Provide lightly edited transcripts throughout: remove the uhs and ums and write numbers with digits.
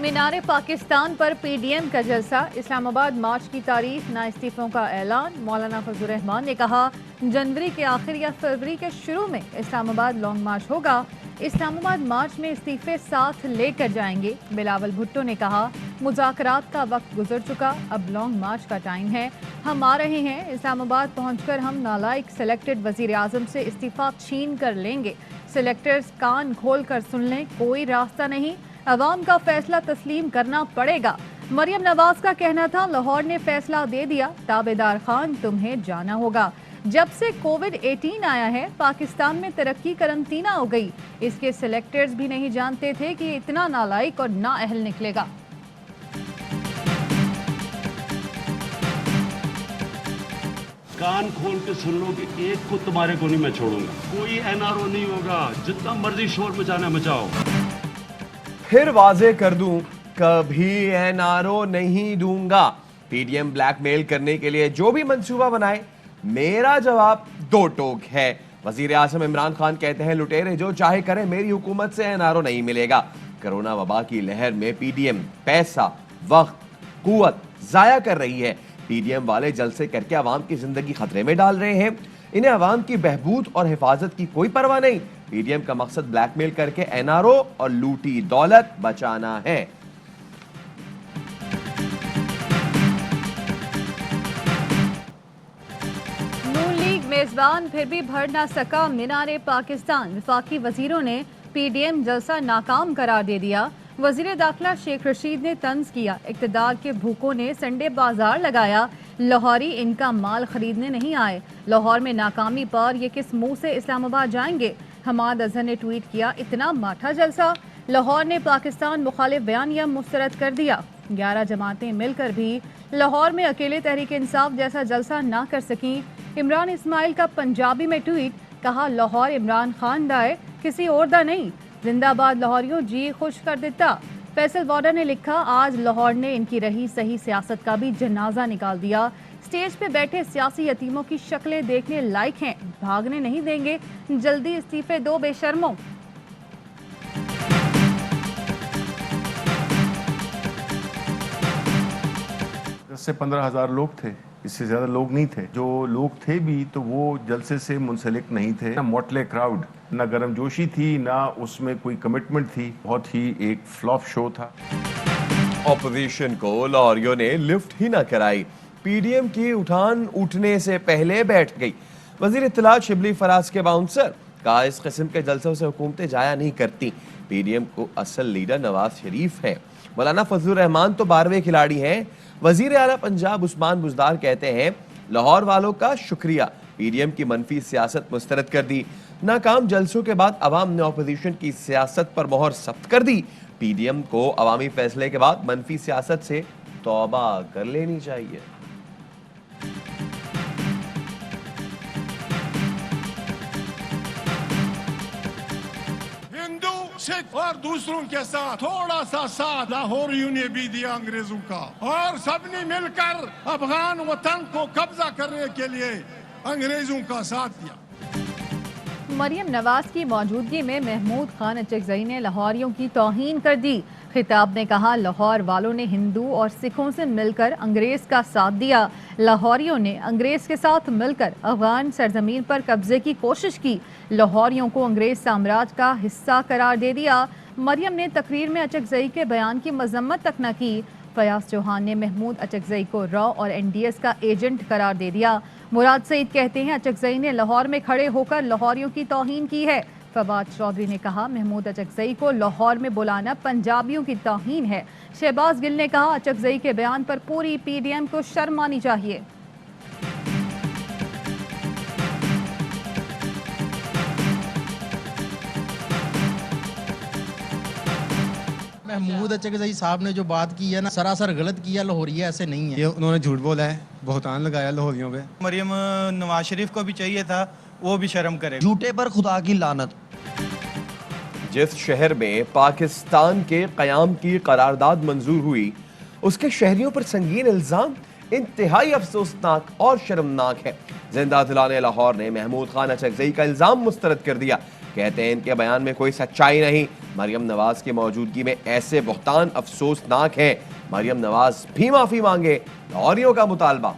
मीनारे पाकिस्तान पर पीडीएम का जलसा, इस्लामाबाद मार्च की तारीख, ना इस्तीफों का ऐलान। मौलाना फजलुर रहमान ने कहा जनवरी के आखिर या फरवरी के शुरू में इस्लामाबाद लॉन्ग मार्च होगा। इस्लामाबाद मार्च में इस्तीफे साथ लेकर जाएंगे। बिलावल भुट्टो ने कहा मुज़ाकरात का वक्त गुजर चुका, अब लॉन्ग मार्च का टाइम है। हम आ रहे हैं, इस्लामाबाद पहुंचकर हम नालायक सिलेक्टेड वजीर आजम से इस्तीफा छीन कर लेंगे। सिलेक्टर्स कान खोल कर सुन लें, कोई रास्ता नहीं, अवाम का फैसला तस्लीम करना पड़ेगा। मरियम नवाज का कहना था लाहौर ने फैसला दे दिया, ताबेदार खान तुम्हें जाना होगा। जब से कोविड-18 आया है पाकिस्तान में तरक्की करंतना हो गई। इसके सिलेक्टर्स भी नहीं जानते थे कि इतना नालायक और नाअहल निकलेगा। कान खोल के सुन लो कि एक को तुम्हारे को नहीं मैं छोड़ूंगा। कोई एनआरओ नहीं होगा, जितना मर्जी शोर मचाना मचाओ। फिर वाजे कर दूं, कभी एनआरओ नहीं दूंगा। पीडीएम ब्लैकमेल करने के लिए जो भी मंसूबा बनाए, मेरा जवाब दो टोक है। वजीर आजम इमरान खान कहते हैं लुटेरे जो चाहे करें, मेरी हुकूमत से एनआरओ नहीं मिलेगा। कोरोना वबा की लहर में पीडीएम पैसा, वक्त, कुव्वत जाया कर रही है। पीडीएम वाले जलसे करके अवाम की जिंदगी खतरे में डाल रहे हैं। इन्हें अवाम की बहबूद और हिफाजत की कोई परवाह नहीं। पीडीएम का मकसद ब्लैकमेल करके एनआरओ और लूटी दौलत बचाना है। नून लीग मेजबान फिर भी भर ना सका मीनारे पाकिस्तान। वफाकी वजीरों ने पीडीएम जलसा नाकाम करार दे दिया। वजीर दाखिला शेख रशीद ने तंज किया, इक्तदार के भूखों ने संडे बाजार लगाया। लाहौरी इनका माल खरीदने नहीं आए। लाहौर में नाकामी पर ये किस मुंह से इस्लामाबाद जाएंगे। हमाद अजहर ने ट्वीट किया, इतना माठा जलसा। लाहौर ने पाकिस्तान मुखालिफ बयानिया मुस्तरद कर दिया। 11 जमातें मिलकर भी लाहौर में अकेले तहरीक इंसाफ जैसा जलसा ना कर सकी। इमरान इस्माइल का पंजाबी में ट्वीट, कहा लाहौर इमरान खान दा है, किसी और दा नहीं। जिंदाबाद लाहौरियों, जी खुश कर देता। फैसल वॉर्डर ने लिखा, आज लाहौर ने इनकी रही सही सियासत का भी जनाजा निकाल दिया। स्टेज पे बैठे सियासी यतीमों की शक्लें देखने लायक हैं, भागने नहीं देंगे। जल्दी इस्तीफे दो बेशर्मों। से 15,000 लोग थे, इससे ज्यादा लोग नहीं थे। जो लोग थे भी तो वो जलसे से मुंसलिक नहीं थे। ना मोटले क्राउड, ना गर्मजोशी थी, ना उसमें कोई कमिटमेंट थी। बहुत ही एक फ्लॉप शो था। ऑपोजिशन को लाहौरियों ने लिफ्ट ही ना कराई। पीडीएम की उठान उठने से पहले बैठ गई। वजीर इत्तलात शिबली फराज के बाउंसर कहा, इस किस्म के जलसों से हुकूमतें जाया नहीं करती। पीडीएम को असल लीडर नवाज शरीफ है। मौलाना फजलुर रहमान तो 12वें खिलाड़ी हैं। वजीर आला पंजाब उस्मान बुजदार कहते हैं लाहौर वालों का शुक्रिया, पीडीएम की मनफी सियासत मुस्तरद कर दी। नाकाम जलसों के बाद अवाम ने ऑपोजिशन की सियासत पर मोहर सख्त कर दी। पीडीएम को अवामी फैसले के बाद मनफी सियासत से तौबा कर लेनी चाहिए। सिख और दूसरों के साथ थोड़ा सा साथ लाहौरियों ने भी दिया अंग्रेजों का, और सबने मिलकर अफगान वतन को कब्जा करने के लिए अंग्रेजों का साथ दिया। मरियम नवाज की मौजूदगी में महमूद खान अचकजई ने लाहौरियों की तौहीन कर दी। खिताब ने कहा, लाहौर वालों ने हिंदू और सिखों से मिलकर अंग्रेज का साथ दिया। लाहौरियों ने अंग्रेज के साथ मिलकर अफगान सरजमीन पर कब्जे की कोशिश की। लाहौरियों को अंग्रेज साम्राज्य का हिस्सा करार दे दिया। मरियम ने तकरीर में अचकजई के बयान की मजम्मत तक न की। फयाज चौहान ने महमूद अचकजई को रॉ और एनडीएस का एजेंट करार दे दिया। मुराद सईद कहते हैं अचकजई ने लाहौर में खड़े होकर लाहौरियों की तौहीन की है। फवाद चौधरी ने कहा, महमूद अचकजई को लाहौर में बुलाना पंजाबियों की तौहीन है। शहबाज गिल ने कहा, अचकजई के बयान पर पूरी पीडीएम को शर्म आनी चाहिए। महमूद अचकजई साहब ने जो बात की है ना, सरासर गलत किया। लाहौरिया ऐसे नहीं है। ये उन्होंने झूठ बोला है, बहुतान लगाया लाहौरियों पे। मरियम नवाज शरीफ को भी चाहिए था, वो भी शर्म करे। झूठे पर खुदा की लानत। जिस शहर में पाकिस्तान के कयाम की करारदाद मंजूर हुई, उसके शहरियों पर संगीन इल्जाम इंतहाई अफसोसनाक और शर्मनाक है। जिंदा दिलाने लाहौर ने महमूद खान अचकजई का इल्जाम मुस्तरद कर दिया। कहते हैं इनके बयान में कोई सच्चाई नहीं। मरियम नवाज की मौजूदगी में ऐसे बुहतान अफसोसनाक हैं। मरियम नवाज भी माफी मांगे, लाहौरियों का मुतालबा।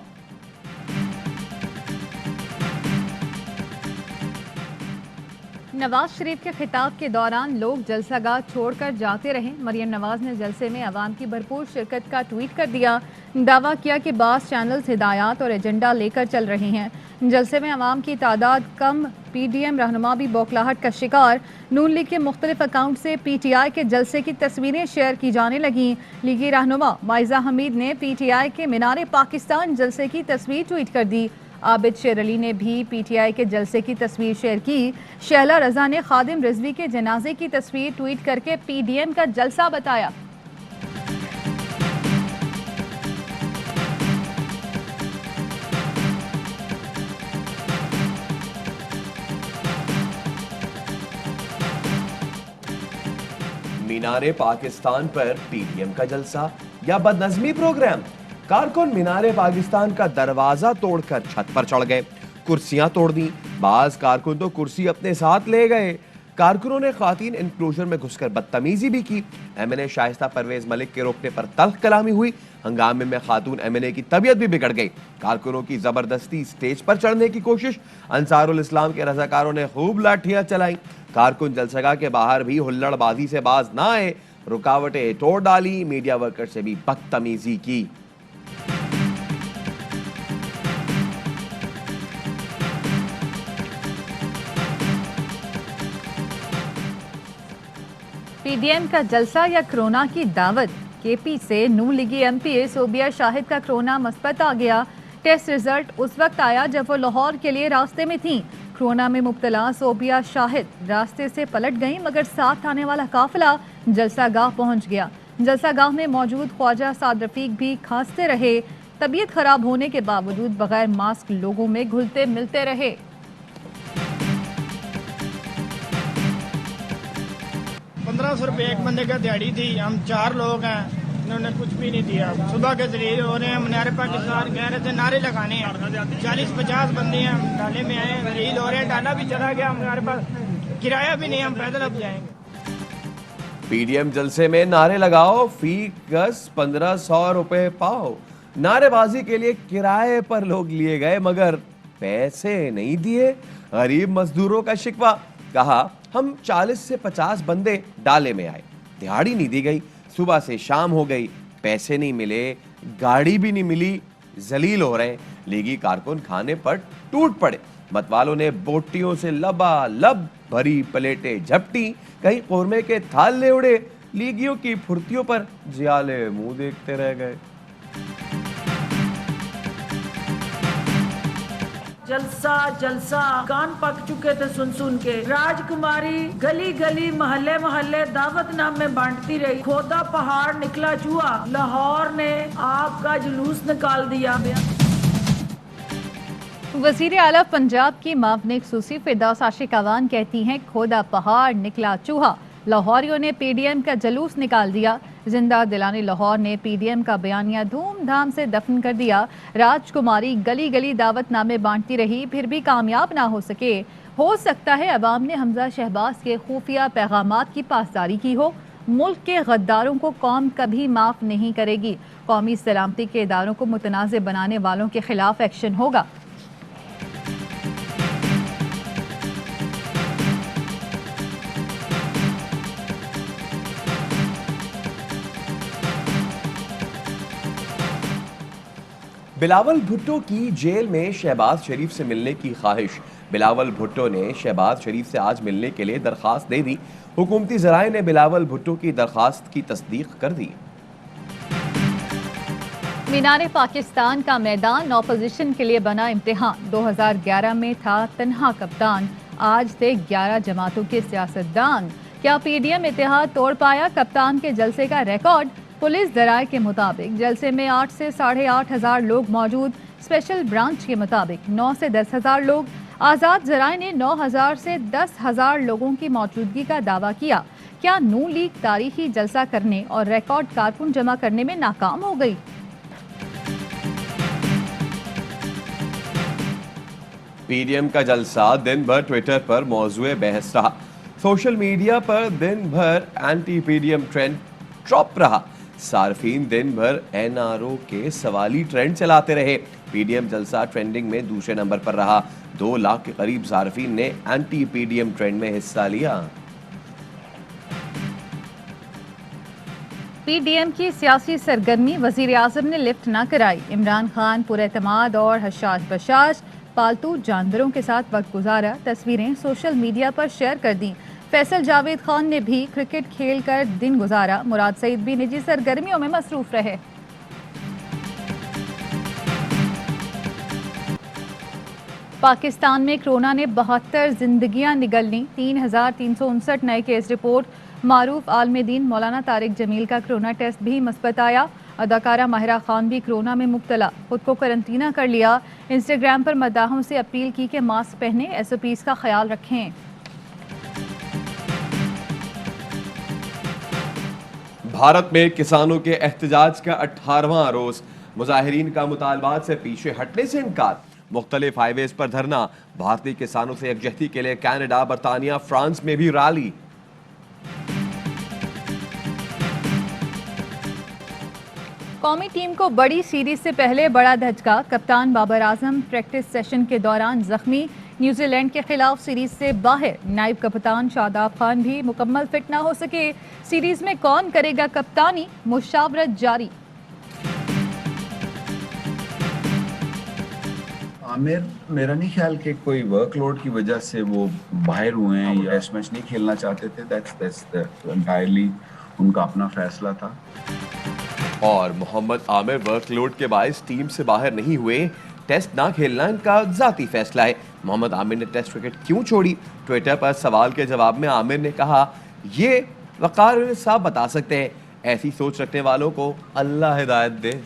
नवाज शरीफ के खिताब के दौरान लोग जलसागाह छोड़कर जाते रहे। मरियम नवाज ने जलसे में अवाम की भरपूर शिरकत का ट्वीट कर दिया। दावा किया कि बास चैनल्स हिदायत और एजेंडा लेकर चल रहे हैं। जलसे में अवाम की तादाद कम, PDM रहनुमा भी बौखलाहट का शिकार। नून लीग के मुख्तलिफ अकाउंट से PTI के जलसे की तस्वीरें शेयर की जाने लगीं। लीगी रहनुमा माइजा हमीद ने PTI के मीनार पाकिस्तान जलसे की तस्वीर ट्वीट कर दी। आबिद शेर अली ने भी PTI के जलसे की तस्वीर शेयर की। शहला रजा ने खादिम रिजवी के जनाजे की तस्वीर ट्वीट करके PDM का जलसा बताया। मीनारे पाकिस्तान पर PDM का जलसा या बदनज़मी प्रोग्राम। कारकुन मीनारे पाकिस्तान का दरवाजा तोड़कर छत पर चढ़ गए, कुर्सियां तोड़ दी। बाज कारकुन तो कुर्सी अपने साथ ले गए। कारकुनों ने खातीन इंक्लोजर में घुसकर बदतमीजी भी की। MNA शाइस्ता परवेज मलिक के रोकने पर तल्ख कलामी हुई। हंगामे में खातून MNA की तबीयत भी बिगड़ गई। कारकुनों की जबरदस्ती स्टेज पर चढ़ने की कोशिश। अंसारुल इस्लाम के रजाकारों ने खूब लाठियां चलाई। कारकुन जलसगाह के बाहर भी हुल्लड़बाजी से बाज ना आए, रुकावटें तोड़ डाली। मीडिया वर्कर से भी बदतमीजी की। PDM का जलसा या कोरोना की दावत। KP से नून लीगी MP सोबिया शाहिद का कोरोना मस्बत आ गया। टेस्ट रिजल्ट उस वक्त आया जब वो लाहौर के लिए रास्ते में थीं। कोरोना में मुब्तला सोबिया शाहिद रास्ते से पलट गईं, मगर साथ आने वाला काफिला जलसागाह पहुंच गया। जलसागाह में मौजूद ख्वाजा साद रफीक भी खांसते रहे। तबीयत खराब होने के बावजूद बगैर मास्क लोगों में घुलते मिलते रहे। ₹1500 एक बंदे का दिहाड़ी थी। हम 4 लोग हैं, इन्होंने कुछ भी नहीं दिया। सुबह के जलील हो रहे हैं। हम मीनार पाकिस्तान कह रहे थे नारे लगाने हैं। 40-50 बंदे हैं, हम डाले में आए, जलील हो रहे हैं। डाला भी चला गया, हमारे पास किराया भी नहीं, हम पैदल अब जाएंगे। PDM जलसे में नारे लगाओ, फी गज 1500 रुपए पाओ। नारेबाजी के लिए किराए पर लोग लिए गए, मगर पैसे नहीं दिए। गरीब मजदूरों का शिकवा। कहा हम 40 से 50 बंदे डाले में आए, दिहाड़ी नहीं दी गई। सुबह से शाम हो गई, पैसे नहीं मिले, गाड़ी भी नहीं मिली। जलील हो रहे। लीगी कारकुन खाने पर टूट पड़े। मतवालों ने बोटियों से लबालब भरी प्लेटें झपटी। कहीं कोरमे के थाल ले उड़े। लीगियों की फुर्तियों पर जियाले मुंह देखते रह गए। जलसा जलसा कान पक चुके थे सुन सुन के। राजकुमारी गली गली मोहल्ले मोहल्ले दावतनामे बांटती रही। खोदा पहाड़ निकला चूहा, लाहौर ने आपका जुलूस निकाल दिया। वजीर आला पंजाब की मावने खसूसी फिरदौस आशिक अवान कहती हैं, खोदा पहाड़ निकला चूहा, लाहौरियों ने PDM का जुलूस निकाल दिया। जिंदा दिलाने लाहौर ने PDM का बयानिया धूमधाम से दफन कर दिया। राजकुमारी गली गली दावतनामे बांटती रही, फिर भी कामयाब ना हो सके। हो सकता है अवाम ने हमजा शहबाज के खुफिया पैगामात की पासदारी की हो। मुल्क के गद्दारों को कौम कभी माफ नहीं करेगी। कौमी सलामती के इदारों को मुतनाज़ बनाने वालों के खिलाफ एक्शन होगा। बिलावल भुट्टो की जेल में शहबाज शरीफ से मिलने की ख्वाहिश। बिलावल भुट्टो ने शहबाज शरीफ से आज मिलने के लिए दरखास्त दे दी। हुकूमती ज़राए ने बिलावल भुट्टो की दरखास्त की तस्दीक कर दी। मीनार पाकिस्तान का मैदान ऑपोजिशन के लिए बना इम्तिहान। 2011 में था तन्हा कप्तान, आज थे 11 जमातों के सियासतदान। क्या PDM इतिहाद तोड़ पाया कप्तान के जलसे का रिकॉर्ड? पुलिस जराये के मुताबिक जलसे में 8 से 8,500 लोग मौजूद। स्पेशल ब्रांच के मुताबिक 9 से 10,000 लोग। आज़ाद जराये ने 9,000 से 10,000 लोगों की मौजूदगी का दावा किया। क्या नून लीग तारीखी जलसा करने और रिकॉर्ड कारकुन जमा करने में नाकाम हो गई? पीडीएम का जलसा दिन भर ट्विटर पर मौजूए बहस रहा। सोशल मीडिया पर दिन भर एंटी पीडीएम ट्रेंड ट्रॉप रहा। सार्फिन दिन भर एनआरओ के सवाली ट्रेंड चलाते रहे। पीडीएम जलसा ट्रेंडिंग में दूसरे नंबर पर रहा। 2 लाख के करीब सार्फिन ने एंटी पीडीएम ट्रेंड में हिस्सा लिया। पीडीएम की सियासी सरगर्मी वजीर आजम ने लिफ्ट न कराई। इमरान खान पुरएतमाद और हशाश बशाश पालतू जानवरों के साथ वक्त गुजारा। तस्वीरें सोशल मीडिया पर शेयर कर दी। फैसल जावेद खान ने भी क्रिकेट खेल कर दिन गुजारा। मुराद सईद भी निजी सरगर्मियों में मसरूफ रहे। पाकिस्तान में कोरोना ने 72 जिंदगियां निगल लीं। 3,359 नए केस रिपोर्ट। मारूफ आलमदीन मौलाना तारिक जमील का कोरोना टेस्ट भी मुस्बत आया। अदाकारा माहिरा खान भी कोरोना में मुब्तला, खुद को क्वारंटीना कर लिया। इंस्टाग्राम पर मद्दाहों से अपील की कि मास्क पहने, SOPs का ख्याल रखें। भारत में किसानों के एहतजाज का 18वां रोज। मुजाहिरीन का मुतालबात से पीछे हटने से इनकार। मुख्तलिफ हाईवेज पर धरना। भारतीय किसानों से यकजहती के लिए कनाडा, बरतानिया, फ्रांस में भी रैली। कौमी टीम को बड़ी सीरीज से पहले बड़ा धचका। कप्तान बाबर आजम प्रैक्टिस सेशन के दौरान जख्मी। न्यूजीलैंड के खिलाफ सीरीज से बाहर। नायब कप्तान शादाब खान भी मुकम्मल फिट ना हो सके। सीरीज में कौन करेगा कप्तानी, मुशावरत जारी। आमिर, मेरा नहीं ख्याल कि कोई वर्कलोड की वजह से वो बाहर हुए हैं या टेस्ट मैच नहीं खेलना चाहते थे। दैट्स एंटायरली उनका अपना फैसला था। और मोहम्मद आमिर वर्कलोड के बायस टीम से बाहर नहीं हुए। टेस्ट ना खेलना इनका जाती फैसला है। मोहम्मद आमिर ने टेस्ट क्रिकेट क्यों छोड़ी? ट्विटर पर सवाल के जवाब में आमिर ने कहा, ये वकार साहब बता सकते हैं। ऐसी सोच रखने वालों को अल्लाह हिदायत दे।